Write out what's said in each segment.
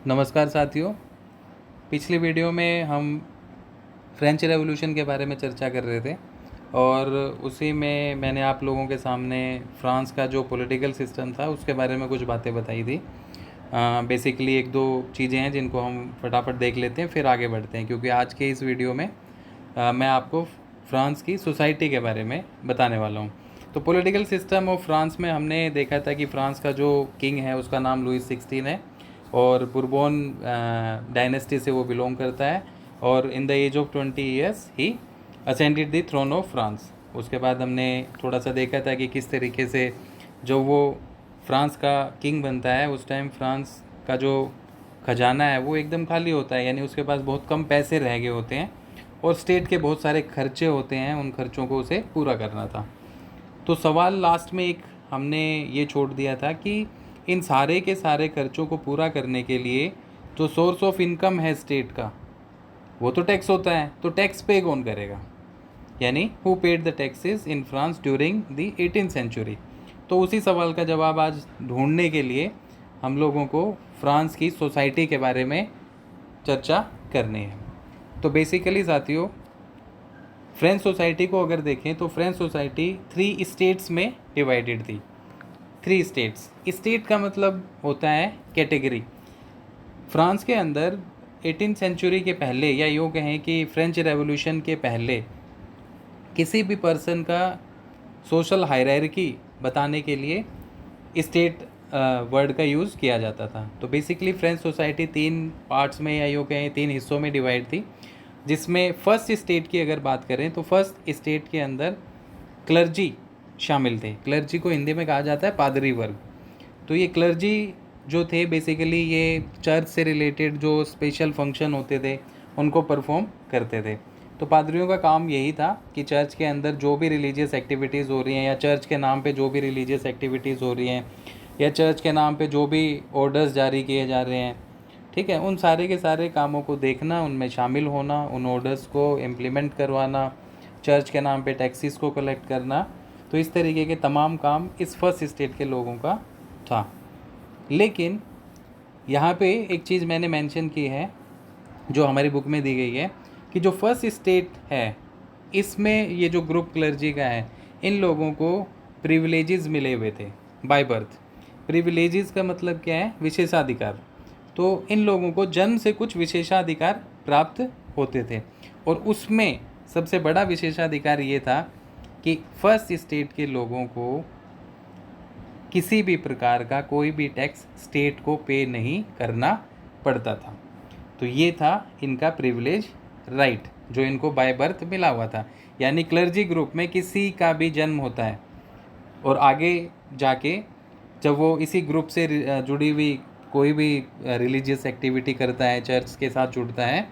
नमस्कार साथियों। पिछली वीडियो में हम फ्रेंच रेवोल्यूशन के बारे में चर्चा कर रहे थे और उसी में मैंने आप लोगों के सामने फ्रांस का जो पॉलिटिकल सिस्टम था उसके बारे में कुछ बातें बताई थी। बेसिकली एक दो चीज़ें हैं जिनको हम फटाफट देख लेते हैं, फिर आगे बढ़ते हैं, क्योंकि आज के इस वीडियो में मैं आपको फ्रांस की सोसाइटी के बारे में बताने वाला हूँ। तो पॉलिटिकल सिस्टम ऑफ फ्रांस में हमने देखा था कि फ्रांस का जो किंग है उसका नाम लुइस 16 है और बुरबोन डायनेस्टी से वो बिलोंग करता है और in the age of 20 years he ascended the throne of France. उसके बाद हमने थोड़ा सा देखा था कि किस तरीके से जो वो फ्रांस का किंग बनता है उस टाइम फ्रांस का जो खजाना है वो एकदम खाली होता है, यानी उसके पास बहुत कम पैसे रह गए होते हैं और स्टेट के बहुत सारे खर्चे होते हैं, उन खर्चों को उसे पूरा करना था। तो सवाल लास्ट में एक हमने ये छोड़ दिया था कि इन सारे के सारे खर्चों को पूरा करने के लिए जो सोर्स ऑफ इनकम है स्टेट का वो तो टैक्स होता है, तो टैक्स पे कौन करेगा, यानी who paid the taxes in France during the 18th century. तो उसी सवाल का जवाब आज ढूंढने के लिए हम लोगों को फ्रांस की सोसाइटी के बारे में चर्चा करनी है। तो बेसिकली साथियों, फ्रेंच सोसाइटी को अगर देखें तो फ्रेंच सोसाइटी 3 स्टेट्स में डिवाइडेड थी। 3 स्टेट्स, स्टेट का मतलब होता है कैटेगरी। फ्रांस के अंदर 18th सेंचुरी के पहले, या यूँ कहें कि फ्रेंच रेवोल्यूशन के पहले, किसी भी पर्सन का सोशल हायरार्की बताने के लिए स्टेट वर्ड का यूज़ किया जाता था। तो बेसिकली फ्रेंच सोसाइटी 3 पार्ट्स में, या यूँ कहें 3 हिस्सों में डिवाइड थी, जिसमें फर्स्ट स्टेट की अगर बात करें तो फर्स्ट स्टेट के अंदर क्लर्जी शामिल थे। क्लर्जी को हिंदी में कहा जाता है पादरी वर्ग। तो ये क्लर्जी जो थे बेसिकली ये चर्च से रिलेटेड जो स्पेशल फंक्शन होते थे उनको परफॉर्म करते थे। तो पादरियों का काम यही था कि चर्च के अंदर जो भी रिलीजियस एक्टिविटीज़ हो रही हैं, या चर्च के नाम पे जो भी रिलीजियस एक्टिविटीज़ हो रही हैं, या चर्च के नाम पे जो भी ऑर्डर्स जारी किए जा रहे हैं, ठीक है, उन सारे के सारे कामों को देखना, उनमें शामिल होना, उन ऑर्डर्स को इम्प्लीमेंट करवाना, चर्च के नाम पे टैक्सीज़ को कलेक्ट करना। तो इस तरीके के तमाम काम इस फर्स्ट स्टेट के लोगों का था। लेकिन यहाँ पे एक चीज़ मैंने मेंशन की है जो हमारी बुक में दी गई है कि जो फर्स्ट स्टेट है इसमें ये जो ग्रुप क्लर्जी का है, इन लोगों को प्रिविलेजेस मिले हुए थे बाय बर्थ। प्रिविलेजेस का मतलब क्या है? विशेषाधिकार। तो इन लोगों को जन्म से कुछ विशेषाधिकार प्राप्त होते थे और उसमें सबसे बड़ा विशेषाधिकार ये था कि फर्स्ट स्टेट के लोगों को किसी भी प्रकार का कोई भी टैक्स स्टेट को पे नहीं करना पड़ता था। तो ये था इनका प्रिविलेज राइट जो इनको बाय बर्थ मिला हुआ था। यानी क्लर्जी ग्रुप में किसी का भी जन्म होता है और आगे जाके जब वो इसी ग्रुप से जुड़ी हुई कोई भी रिलीजियस एक्टिविटी करता है, चर्च के साथ जुड़ता है,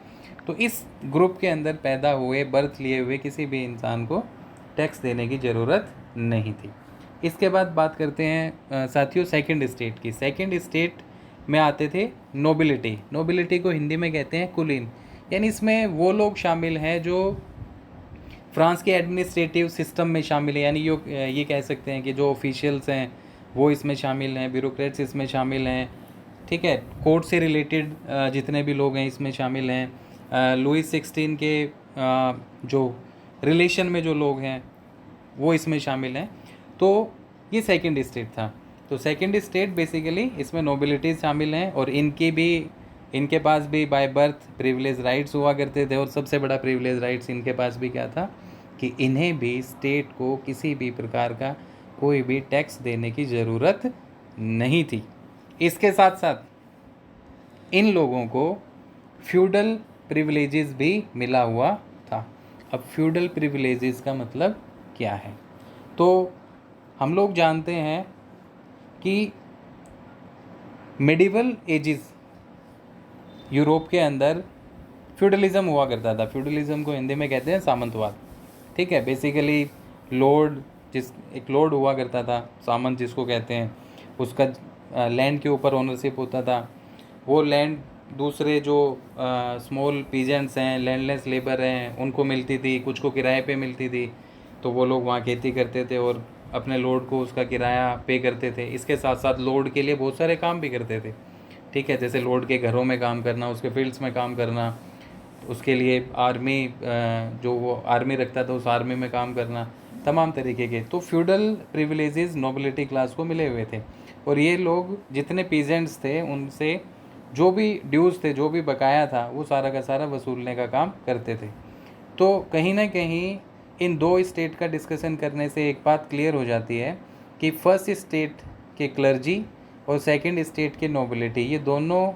तो इस ग्रुप के अंदर पैदा हुए, बर्थ लिए हुए किसी भी इंसान को टैक्स देने की ज़रूरत नहीं थी। इसके बाद बात करते हैं साथियों सेकंड स्टेट की। सेकंड स्टेट में आते थे नोबिलिटी। नोबिलिटी को हिंदी में कहते हैं कुलीन। यानी इसमें वो लोग शामिल हैं जो फ्रांस के एडमिनिस्ट्रेटिव सिस्टम में शामिल है, यानी ये कह सकते हैं कि जो ऑफिशियल्स हैं वो इसमें शामिल हैं, ब्यूरोक्रेट्स इसमें शामिल हैं, ठीक है, कोर्ट से रिलेटेड जितने भी लोग हैं इसमें शामिल हैं, लुइस 16 के जो रिलेशन में जो लोग हैं वो इसमें शामिल हैं। तो ये सेकंड स्टेट था। तो सेकंड स्टेट बेसिकली इसमें नोबिलिटीज़ शामिल हैं और इनके पास भी बाय बर्थ प्रिविलेज राइट्स हुआ करते थे। और सबसे बड़ा प्रिविलेज राइट्स इनके पास भी क्या था कि इन्हें भी स्टेट को किसी भी प्रकार का कोई भी टैक्स देने की ज़रूरत नहीं थी। इसके साथ साथ इन लोगों को फ्यूडल प्रिविलेजेस भी मिला हुआ था। अब फ्यूडल प्रिविलेजेस का मतलब क्या है? तो हम लोग जानते हैं कि मेडिवल एजिस यूरोप के अंदर फ्यूडलिज्म हुआ करता था। फ्यूडलिज्म को हिंदी में कहते हैं सामंतवाद, ठीक है। बेसिकली एक लॉर्ड हुआ करता था, सामंत जिसको कहते हैं, उसका लैंड के ऊपर ओनरशिप होता था। वो लैंड दूसरे जो स्मॉल पीजेंट्स हैं, लैंडलेस लेबर हैं, उनको मिलती थी, कुछ को किराए पे मिलती थी। तो वो लोग वहाँ खेती करते थे और अपने लॉर्ड को उसका किराया पे करते थे। इसके साथ साथ लॉर्ड के लिए बहुत सारे काम भी करते थे। ठीक है, जैसे लॉर्ड के घरों में काम करना, उसके फील्ड्स में काम करना, उसके लिए आर्मी, जो वो आर्मी रखता था उस आर्मी में काम करना, तमाम तरीके के। तो फ्यूडल प्रिविलेजेस नोबिलिटी क्लास को मिले हुए थे, और ये लोग जितने पीजेंट्स थे उनसे जो भी ड्यूज़ थे, जो भी बकाया था, वो सारा का सारा वसूलने का काम करते थे। तो कहीं ना कहीं इन दो स्टेट का डिस्कशन करने से एक बात क्लियर हो जाती है कि फर्स्ट स्टेट के क्लर्जी और सेकंड स्टेट के नोबिलिटी, ये दोनों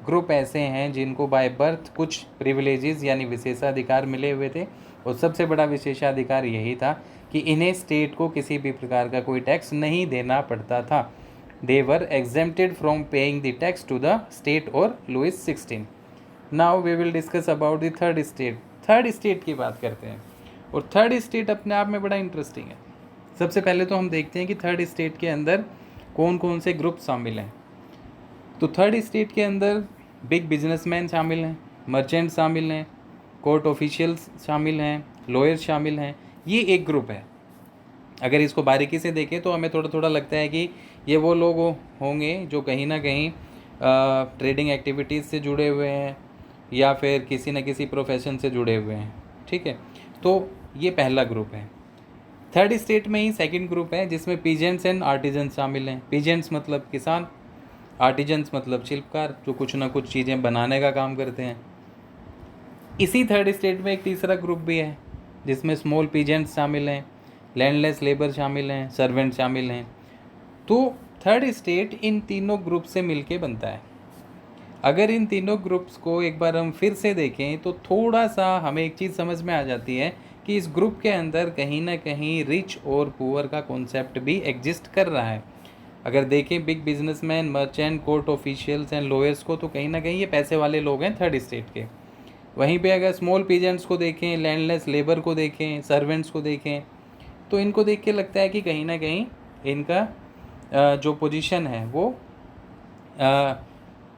ग्रुप ऐसे हैं जिनको बाय बर्थ कुछ प्रिविलेजेस यानी विशेषाधिकार मिले हुए थे, और सबसे बड़ा विशेषाधिकार यही था कि इन्हें स्टेट को किसी भी प्रकार का कोई टैक्स नहीं देना पड़ता था। They were exempted from paying the tax to the state और Louis 16। Now we will discuss about the third state. Third state की बात करते हैं, और थर्ड स्टेट अपने आप में बड़ा इंटरेस्टिंग है। सबसे पहले तो हम देखते हैं कि थर्ड स्टेट के अंदर कौन कौन से ग्रुप शामिल हैं। तो थर्ड स्टेट के अंदर बिग बिजनेसमैन शामिल हैं, मर्चेंट शामिल हैं, कोर्ट ऑफिशियल्स शामिल हैं, लॉयर्स शामिल हैं। ये एक ग्रुप है। अगर इसको बारीकी से देखें तो हमें थोड़ा थोड़ा लगता है कि ये वो लोग होंगे जो कहीं ना कहीं ट्रेडिंग एक्टिविटीज़ से जुड़े हुए हैं, या फिर किसी न किसी प्रोफेशन से जुड़े हुए हैं। ठीक है, तो ये पहला ग्रुप है। थर्ड स्टेट में ही सेकंड ग्रुप है जिसमें पीजेंट्स एंड आर्टिजन्स शामिल हैं। पीजेंट्स मतलब किसान, आर्टिजन्स मतलब शिल्पकार, जो कुछ ना कुछ चीज़ें बनाने का काम करते हैं। इसी थर्ड स्टेट में एक तीसरा ग्रुप भी है जिसमें स्मॉल पीजेंट्स शामिल हैं, लैंडलेस लेबर शामिल हैं, सर्वेंट शामिल हैं। तो थर्ड स्टेट इन तीनों ग्रुप से मिलके बनता है। अगर इन तीनों ग्रुप्स को एक बार हम फिर से देखें तो थोड़ा सा हमें एक चीज़ समझ में आ जाती है कि इस ग्रुप के अंदर कहीं ना कहीं रिच और पुअर का कॉन्सेप्ट भी एग्जिस्ट कर रहा है। अगर देखें big businessman, merchant, court officials and lawyers को, तो कहीं ना कहीं ये पैसे वाले लोग हैं थर्ड स्टेट के। वहीं पे अगर स्मॉल पीजेंट्स को देखें, लैंडलेस लेबर को देखें, सर्वेंट्स को देखें, तो इनको देख के लगता है कि कहीं ना कहीं इनका जो पोजीशन है वो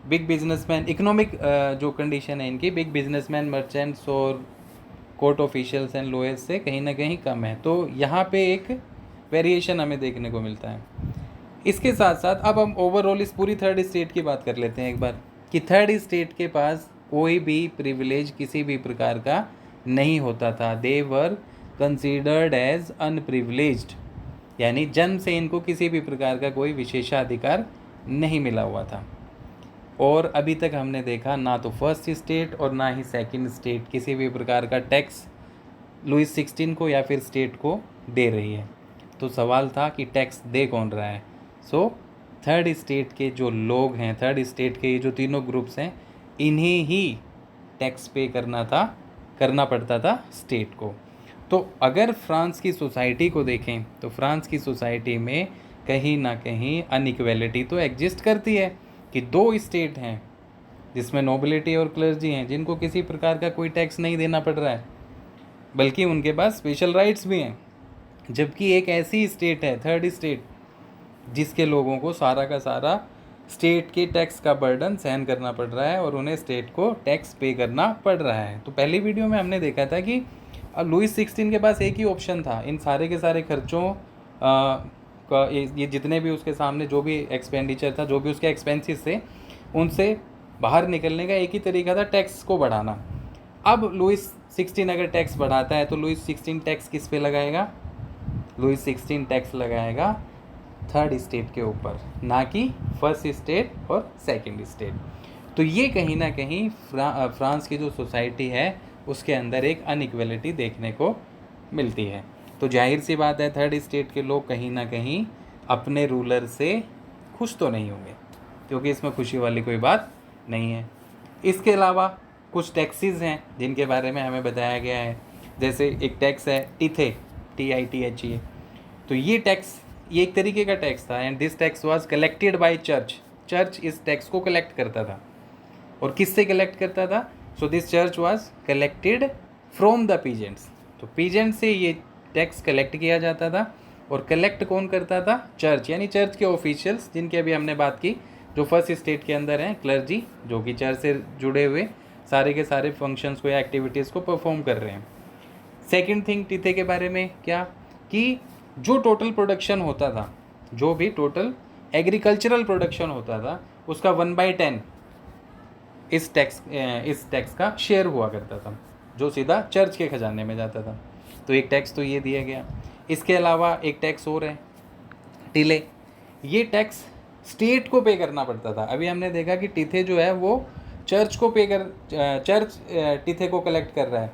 बिग बिजनेसमैन, इकोनॉमिक जो कंडीशन है इनकी बिग बिजनेसमैन, मर्चेंट्स और कोर्ट ऑफिशियल्स एंड लॉयर्स से कहीं ना कहीं कम है। तो यहाँ पे एक वेरिएशन हमें देखने को मिलता है। इसके साथ साथ अब हम ओवरऑल इस पूरी थर्ड स्टेट की बात कर लेते हैं एक बार, कि थर्ड स्टेट के पास कोई भी प्रिविलेज किसी भी प्रकार का नहीं होता था। They were considered as unprivileged, यानी जन्म से इनको किसी भी प्रकार का कोई विशेषाधिकार नहीं मिला हुआ था। और अभी तक हमने देखा ना तो फर्स्ट स्टेट और ना ही सेकंड स्टेट किसी भी प्रकार का टैक्स लुइस 16 को या फिर स्टेट को दे रही है। तो सवाल था कि टैक्स दे कौन रहा है। सो थर्ड स्टेट के जो लोग हैं, थर्ड स्टेट के ये जो तीनों ग्रुप्स हैं, इन्हें ही टैक्स पे करना पड़ता था स्टेट को। तो अगर फ्रांस की सोसाइटी को देखें तो फ्रांस की सोसाइटी में कहीं ना कहीं अनइक्वेलिटी तो एग्जिस्ट करती है, कि दो स्टेट हैं जिसमें नोबिलिटी और क्लर्जी हैं जिनको किसी प्रकार का कोई टैक्स नहीं देना पड़ रहा है, बल्कि उनके पास स्पेशल राइट्स भी हैं। जबकि एक ऐसी स्टेट है थर्ड स्टेट जिसके लोगों को सारा का सारा स्टेट के टैक्स का बर्डन सहन करना पड़ रहा है और उन्हें स्टेट को टैक्स पे करना पड़ रहा है। तो पहली वीडियो में हमने देखा था कि लुइस 16 के पास एक ही ऑप्शन था इन सारे के सारे खर्चों का, ये जितने भी उसके सामने जो भी एक्सपेंडिचर था, जो भी उसके एक्सपेंसेस थे, उनसे बाहर निकलने का एक ही तरीका था, टैक्स को बढ़ाना। अब लुइस 16 अगर टैक्स बढ़ाता है तो लुइस 16 टैक्स किस पे लगाएगा? लुइस 16 टैक्स लगाएगा थर्ड स्टेट के ऊपर, ना कि फर्स्ट स्टेट और सेकंड स्टेट। तो ये कहीं ना कहीं फ्रांस की जो सोसाइटी है उसके अंदर एक अनइक्वलिटी देखने को मिलती है। तो जाहिर सी बात है थर्ड स्टेट के लोग कहीं ना कहीं अपने रूलर से खुश तो नहीं होंगे, क्योंकि इसमें खुशी वाली कोई बात नहीं है। इसके अलावा कुछ टैक्सेस हैं जिनके बारे में हमें बताया गया है। जैसे एक टैक्स है टीथे, TITHE। तो ये टैक्स, ये एक तरीके का टैक्स था, and this tax was collected by church. Church इस टैक्स को कलेक्ट करता था, और किससे कलेक्ट करता था? So this church was collected from the peasants. तो पीजेंट से ये टैक्स कलेक्ट किया जाता था, और कलेक्ट कौन करता था? चर्च, यानी चर्च के ऑफिशियल्स जिनकी अभी हमने बात की, जो फर्स्ट स्टेट के अंदर हैं, क्लर्जी, जो कि चर्च से जुड़े हुए सारे के सारे फंक्शंस को या एक्टिविटीज़ को परफॉर्म कर रहे हैं। सेकेंड थिंग टीथे के बारे में क्या, कि जो टोटल प्रोडक्शन होता था, जो भी टोटल एग्रीकल्चरल प्रोडक्शन होता था, उसका 1/10 इस टैक्स का शेयर हुआ करता था, जो सीधा चर्च के खजाने में जाता था। तो एक टैक्स तो ये दिया गया। इसके अलावा एक टैक्स और है, टिले। ये टैक्स स्टेट को पे करना पड़ता था। अभी हमने देखा कि टिथे जो है वो चर्च को चर्च टिथे को कलेक्ट कर रहा है,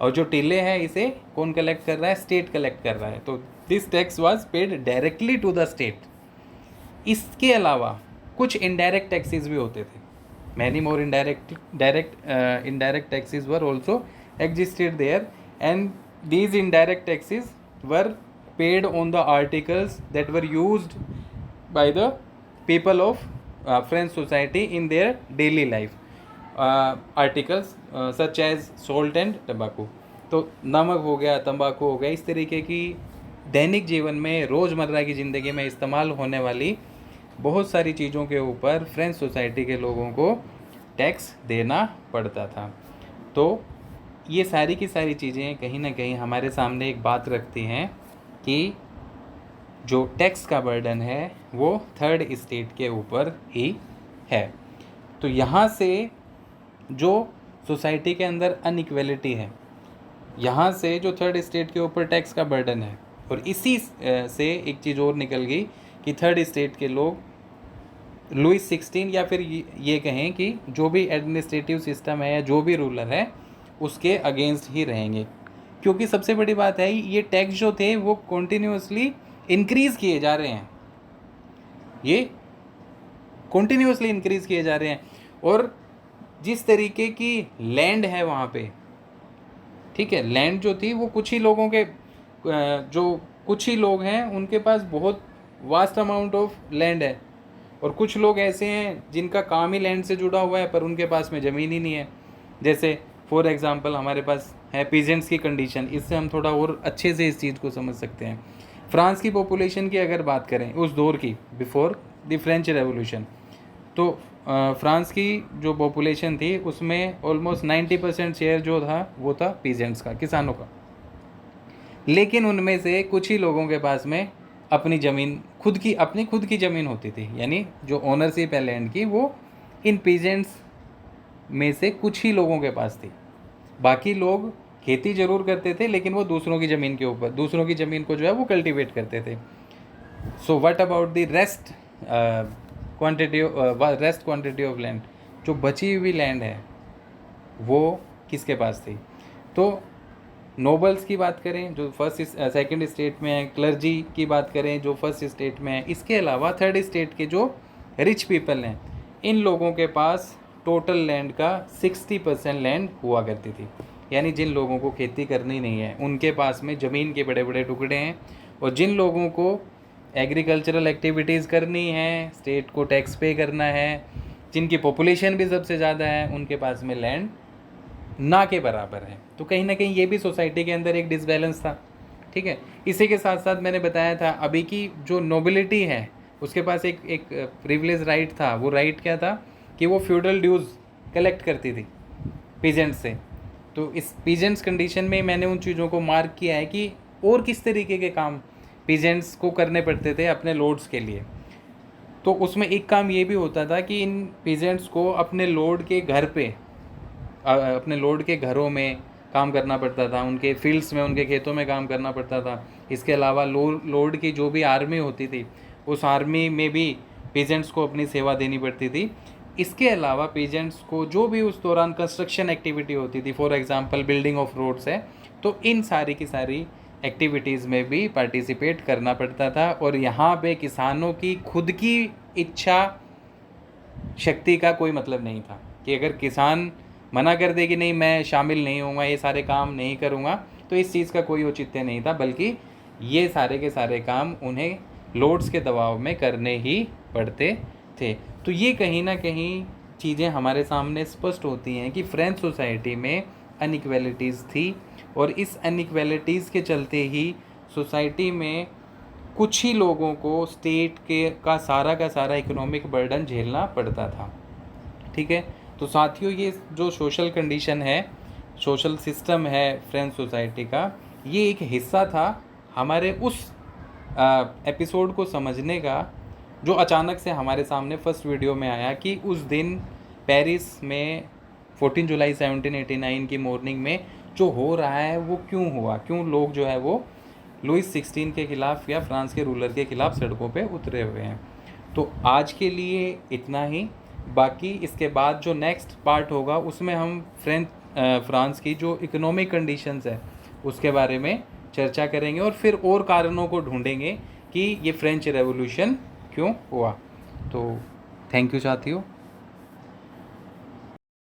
और जो टिले है इसे कौन कलेक्ट कर रहा है? स्टेट कलेक्ट कर रहा है। तो this tax was paid directly to the state. इसके अलावा कुछ इनडायरेक्ट टैक्सेस भी होते थे। Many more indirect taxes were also existed there, and these indirect taxes were paid on the articles that were used by the people of French society in their daily life. Articles such as salt and tobacco. तो नमक हो गया, तंबाकू हो गया, इस तरीके की दैनिक जीवन में, रोज़मर्रा की ज़िंदगी में इस्तेमाल होने वाली बहुत सारी चीज़ों के ऊपर फ्रेंच सोसाइटी के लोगों को टैक्स देना पड़ता था। तो ये सारी की सारी चीज़ें कहीं ना कहीं हमारे सामने एक बात रखती हैं कि जो टैक्स का बर्डन है वो थर्ड स्टेट के ऊपर ही है। तो यहाँ से जो सोसाइटी के अंदर अनइक्वलिटी है, यहाँ से जो थर्ड स्टेट के ऊपर टैक्स का बर्डन है, और इसी से एक चीज़ और निकल गई कि थर्ड स्टेट के लोग लुइस 16 या फिर ये कहें कि जो भी एडमिनिस्ट्रेटिव सिस्टम है या जो भी रूलर है उसके अगेंस्ट ही रहेंगे। क्योंकि सबसे बड़ी बात है ये टैक्स जो थे वो कॉन्टीन्यूसली इंक्रीज़ किए जा रहे हैं, ये कॉन्टीन्यूसली इंक्रीज़ किए जा रहे हैं। और जिस तरीके की लैंड है वहाँ पे, ठीक है, लैंड जो थी वो कुछ ही लोगों के, जो कुछ ही लोग हैं उनके पास बहुत वास्ट अमाउंट ऑफ लैंड है, और कुछ लोग ऐसे हैं जिनका काम ही लैंड से जुड़ा हुआ है पर उनके पास में ज़मीन ही नहीं है। जैसे फॉर एग्जांपल हमारे पास है पीजेंट्स की कंडीशन। इससे हम थोड़ा और अच्छे से इस चीज़ को समझ सकते हैं। फ्रांस की पॉपुलेशन की अगर बात करें उस दौर की, बिफोर द फ्रेंच रेवोल्यूशन, तो फ्रांस की जो पॉपुलेशन थी उसमें ऑलमोस्ट 90% शेयर जो था वो था पीजेंट्स का, किसानों का। लेकिन उनमें से कुछ ही लोगों के पास में अपनी ज़मीन अपनी खुद की ज़मीन होती थी, यानी जो ओनरशिप है लैंड की वो इन पीजेंट्स में से कुछ ही लोगों के पास थी। बाकी लोग खेती ज़रूर करते थे लेकिन वो दूसरों की ज़मीन के ऊपर, दूसरों की ज़मीन को जो है वो कल्टीवेट करते थे। So what about the rest quantity of land? जो बची हुई लैंड है वो किसके पास थी? तो नोबल्स की बात करें जो सेकंड स्टेट में है, क्लर्जी की बात करें जो फर्स्ट स्टेट में है, इसके अलावा थर्ड स्टेट के जो रिच पीपल हैं, इन लोगों के पास टोटल लैंड का 60% लैंड हुआ करती थी। यानी जिन लोगों को खेती करनी नहीं है उनके पास में ज़मीन के बड़े बड़े टुकड़े हैं, और जिन लोगों को एग्रीकल्चरल एक्टिविटीज़ करनी है, स्टेट को टैक्स पे करना है, जिनकी पॉपुलेशन भी सबसे ज़्यादा है, उनके पास में लैंड ना के बराबर है। तो कहीं ना कहीं ये भी सोसाइटी के अंदर एक डिसबैलेंस था। ठीक है, इसी के साथ साथ मैंने बताया था अभी की जो नोबिलिटी है उसके पास एक प्रिविलेज राइट था। वो राइट क्या था कि वो फ्यूडल ड्यूज़ कलेक्ट करती थी पीजेंट्स से। तो इस पीजेंट्स कंडीशन में मैंने उन चीज़ों को मार्क किया है कि और किस तरीके के काम पीजेंट्स को करने पड़ते थे अपने लॉर्ड्स के लिए। तो उसमें एक काम ये भी होता था कि इन पीजेंट्स को अपने लॉर्ड के घर पे, अपने लॉर्ड के घरों में काम करना पड़ता था, उनके फील्ड्स में, उनके खेतों में काम करना पड़ता था। इसके अलावा लॉर्ड की जो भी आर्मी होती थी उस आर्मी में भी पीजेंट्स को अपनी सेवा देनी पड़ती थी। इसके अलावा पीजेंट्स को जो भी उस दौरान कंस्ट्रक्शन एक्टिविटी होती थी, for example building of roads है, तो इन सारी की सारी एक्टिविटीज़ में भी पार्टिसिपेट करना पड़ता था। और यहाँ पे किसानों की खुद की इच्छा शक्ति का कोई मतलब नहीं था कि अगर किसान मना कर दे कि नहीं मैं शामिल नहीं होऊंगा, ये सारे काम नहीं करूँगा, तो इस चीज़ का कोई औचित्य नहीं था, बल्कि ये सारे के सारे काम उन्हें लॉर्ड्स के दबाव में करने ही पड़ते थे। तो ये कहीं ना कहीं चीज़ें हमारे सामने स्पष्ट होती हैं कि फ्रेंच सोसाइटी में अनइक्वलिटीज़ थी, और इस अनइक्वलिटीज़ के चलते ही सोसाइटी में कुछ ही लोगों को स्टेट का सारा इकोनॉमिक बर्डन झेलना पड़ता था। ठीक है, तो साथियों ये जो सोशल कंडीशन है, सोशल सिस्टम है फ्रेंच सोसाइटी का, ये एक हिस्सा था हमारे उस एपिसोड को समझने का जो अचानक से हमारे सामने फर्स्ट वीडियो में आया कि उस दिन पेरिस में 14 जुलाई 1789 की मॉर्निंग में जो हो रहा है वो क्यों हुआ, क्यों लोग जो है वो लुइस 16 के ख़िलाफ़ या फ्रांस के रूलर के ख़िलाफ़ सड़कों पे उतरे हुए हैं। तो आज के लिए इतना ही। बाकी इसके बाद जो नेक्स्ट पार्ट होगा उसमें हम फ्रांस की जो इकोनॉमिक कंडीशंस है उसके बारे में चर्चा करेंगे और फिर और कारणों को ढूंढेंगे कि ये फ्रेंच रेवोल्यूशन क्यों हुआ। तो थैंक यू साथियों।